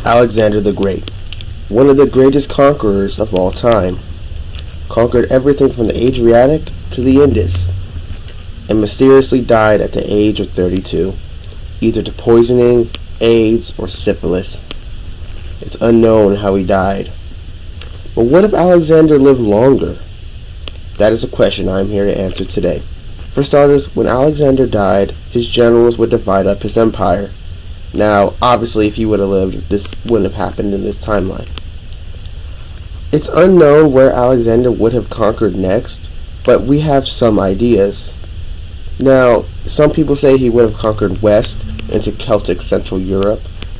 Alexander the Great, one of the greatest conquerors of all time, conquered everything from the Adriatic to the Indus, and mysteriously died at the age of 32, either to poisoning, AIDS, or syphilis. It's unknown how he died. But what if Alexander lived longer? That is a question I am here to answer today. For starters, when Alexander died, his generals would divide up his empire. Now, obviously, if he would have lived, this wouldn't have happened in this timeline. It's unknown where Alexander would have conquered next, but we have some ideas. Now, some people say he would have conquered west into Celtic Central Europe.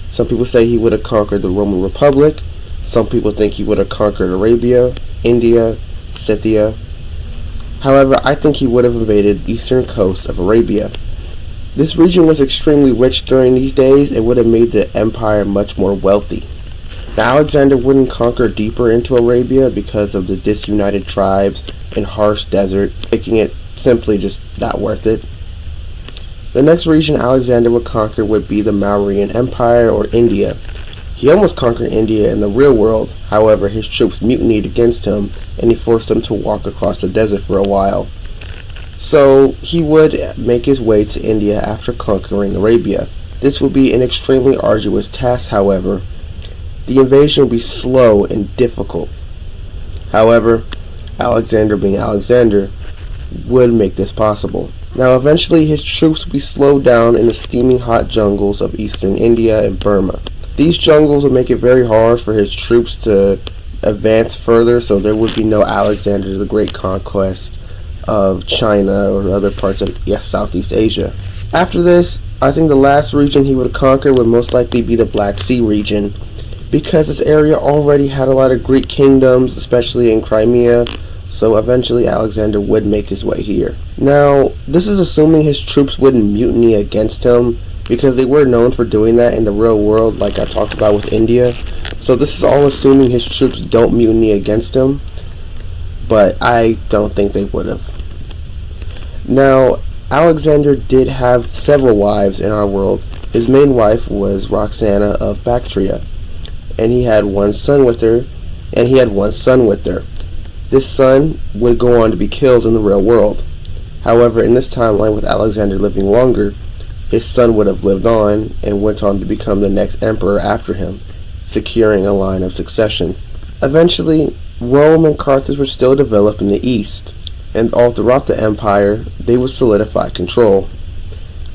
Some people say he would have conquered the Roman Republic. Some people think he would have conquered Arabia, India, Scythia. However, I think he would have invaded the eastern coast of Arabia. This region was extremely rich during these days and would have made the empire much more wealthy. Now, Alexander wouldn't conquer deeper into Arabia because of the disunited tribes and harsh desert, making it simply just not worth it. The next region Alexander would conquer would be the Mauryan Empire, or India. He almost conquered India in the real world, however his troops mutinied against him and he forced them to walk across the desert for a while. So he would make his way to India after conquering Arabia. This would be an extremely arduous task, however. The invasion would be slow and difficult. However, Alexander being Alexander would make this possible. Now eventually his troops would be slowed down in the steaming hot jungles of eastern India and Burma. These jungles would make it very hard for his troops to advance further, so there would be no Alexander the Great conquest of China or other parts of Southeast Asia. After this, I think the last region he would conquer would most likely be the Black Sea region, because this area already had a lot of Greek kingdoms, especially in Crimea, so eventually Alexander would make his way here. Now, this is assuming his troops wouldn't mutiny against him, because they were known for doing that in the real world, like I talked about with India. So this is all assuming his troops don't mutiny against him, but I don't think they would have. Now, Alexander did have several wives in our world. His main wife was Roxana of Bactria, and he had one son with her, This son would go on to be killed in the real world. However, in this timeline, with Alexander living longer, his son would have lived on and went on to become the next emperor after him, securing a line of succession. Eventually, Rome and Carthage were still developed in the east, and all throughout the empire, they would solidify control.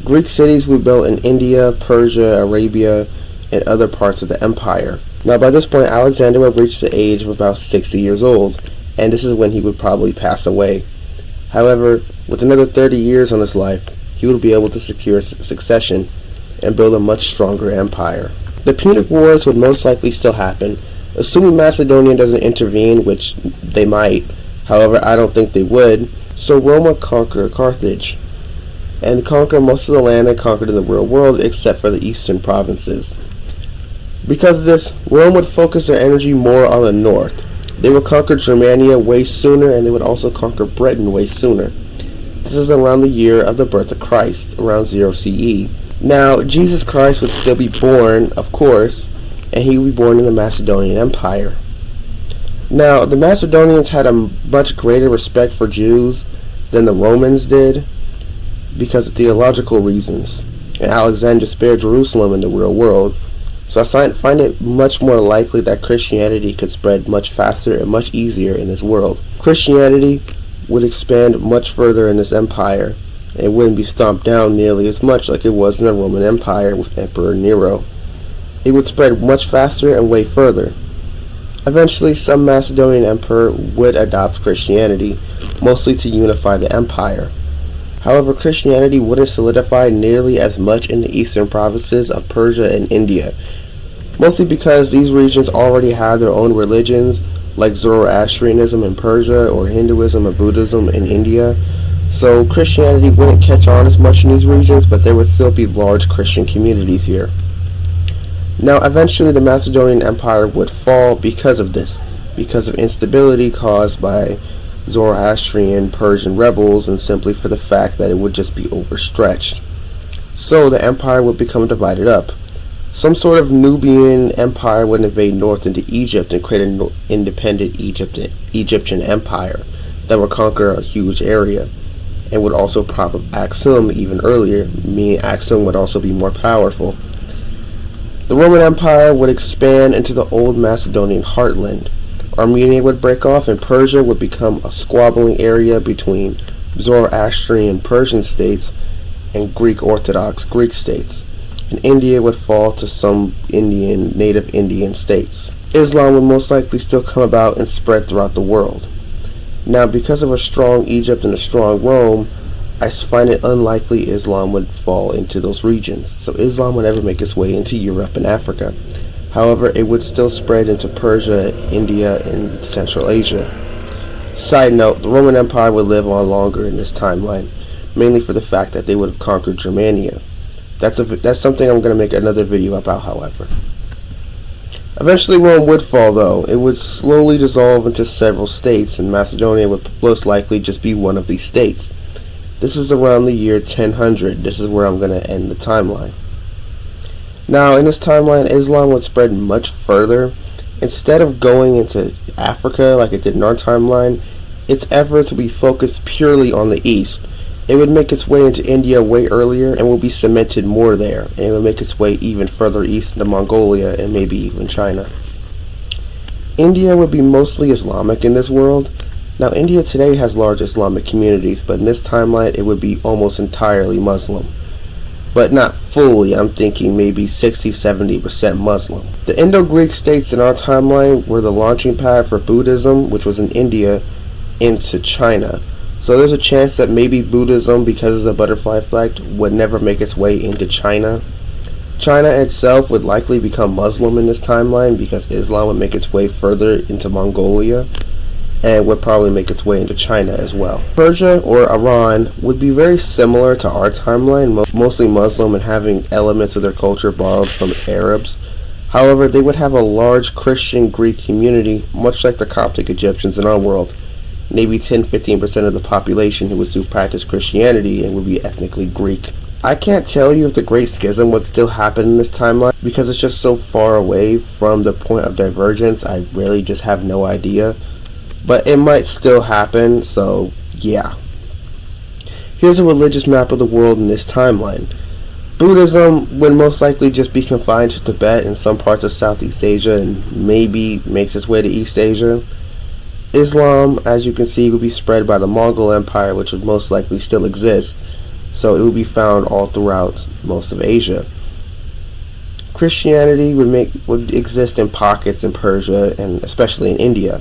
Greek cities were built in India, Persia, Arabia, and other parts of the empire. Now, by this point, Alexander would reach the age of about 60 years old, and this is when he would probably pass away. However, with another 30 years on his life, he would be able to secure succession and build a much stronger empire. The Punic Wars would most likely still happen, assuming Macedonia doesn't intervene, which they might. However, I don't think they would. So Rome would conquer Carthage and conquer most of the land they conquered in the real world except for the eastern provinces. Because of this, Rome would focus their energy more on the north. They would conquer Germania way sooner, and they would also conquer Britain way sooner. This is around the year of the birth of Christ, around 0 CE. Now, Jesus Christ would still be born, of course, and he would be born in the Macedonian Empire. Now, the Macedonians had a much greater respect for Jews than the Romans did because of theological reasons, and Alexander spared Jerusalem in the real world. So I find it much more likely that Christianity could spread much faster and much easier in this world. Christianity would expand much further in this empire. It wouldn't be stomped down nearly as much like it was in the Roman Empire with Emperor Nero. It would spread much faster and way further. Eventually, some Macedonian emperor would adopt Christianity, mostly to unify the empire. However, Christianity wouldn't solidify nearly as much in the eastern provinces of Persia and India, mostly because these regions already have their own religions, like Zoroastrianism in Persia or Hinduism and Buddhism in India. So Christianity wouldn't catch on as much in these regions, but there would still be large Christian communities here. Now, eventually the Macedonian Empire would fall because of this, because of instability caused by Zoroastrian Persian rebels, and simply for the fact that it would just be overstretched. So the empire would become divided up. Some sort of Nubian empire would invade north into Egypt and create an independent Egyptian empire that would conquer a huge area and would also prop up Aksum even earlier, meaning Aksum would also be more powerful. The Roman Empire would expand into the old Macedonian heartland. Armenia would break off and Persia would become a squabbling area between Zoroastrian Persian states and Greek Orthodox Greek states. And India would fall to some native Indian states. Islam would most likely still come about and spread throughout the world. Now, because of a strong Egypt and a strong Rome, I find it unlikely Islam would fall into those regions, so Islam would never make its way into Europe and Africa. However, it would still spread into Persia, India, and Central Asia. Side note, the Roman Empire would live on longer in this timeline, mainly for the fact that they would have conquered Germania. That's something I'm going to make another video about, however. Eventually Rome would fall, though. It would slowly dissolve into several states, and Macedonia would most likely just be one of these states. This is around the year 1000. This is where I'm going to end the timeline. Now, in this timeline, Islam would spread much further. Instead of going into Africa like it did in our timeline, its efforts would be focused purely on the east. It would make its way into India way earlier and will be cemented more there, and it would make its way even further east into Mongolia and maybe even China. India would be mostly Islamic in this world. Now, India today has large Islamic communities, but in this timeline it would be almost entirely Muslim. But not fully, I'm thinking maybe 60-70% Muslim. The Indo-Greek states in our timeline were the launching pad for Buddhism, which was in India, into China. So there's a chance that maybe Buddhism, because of the butterfly effect, would never make its way into China. China itself would likely become Muslim in this timeline because Islam would make its way further into Mongolia and would probably make its way into China as well. Persia or Iran would be very similar to our timeline, mostly Muslim and having elements of their culture borrowed from Arabs. However, they would have a large Christian Greek community, much like the Coptic Egyptians in our world. Maybe 10-15% of the population who would still practice Christianity and would be ethnically Greek. I can't tell you if the Great Schism would still happen in this timeline because it's just so far away from the point of divergence. I really just have no idea. But it might still happen, so yeah. Here's a religious map of the world in this timeline. Buddhism would most likely just be confined to Tibet and some parts of Southeast Asia and maybe makes its way to East Asia. Islam, as you can see, would be spread by the Mongol Empire, which would most likely still exist, so it would be found all throughout most of Asia. Christianity would exist in pockets in Persia and especially in India.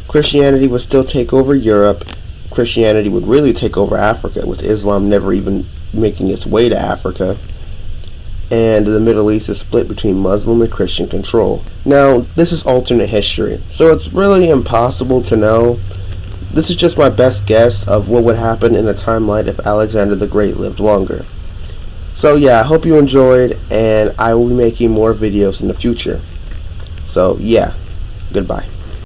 Christianity would still take over Europe. Christianity would really take over Africa, with Islam never even making its way to Africa. And the Middle East is split between Muslim and Christian control. Now, this is alternate history, so it's really impossible to know. This is just my best guess of what would happen in a timeline if Alexander the Great lived longer. So yeah, I hope you enjoyed, and I will be making more videos in the future. So yeah, goodbye.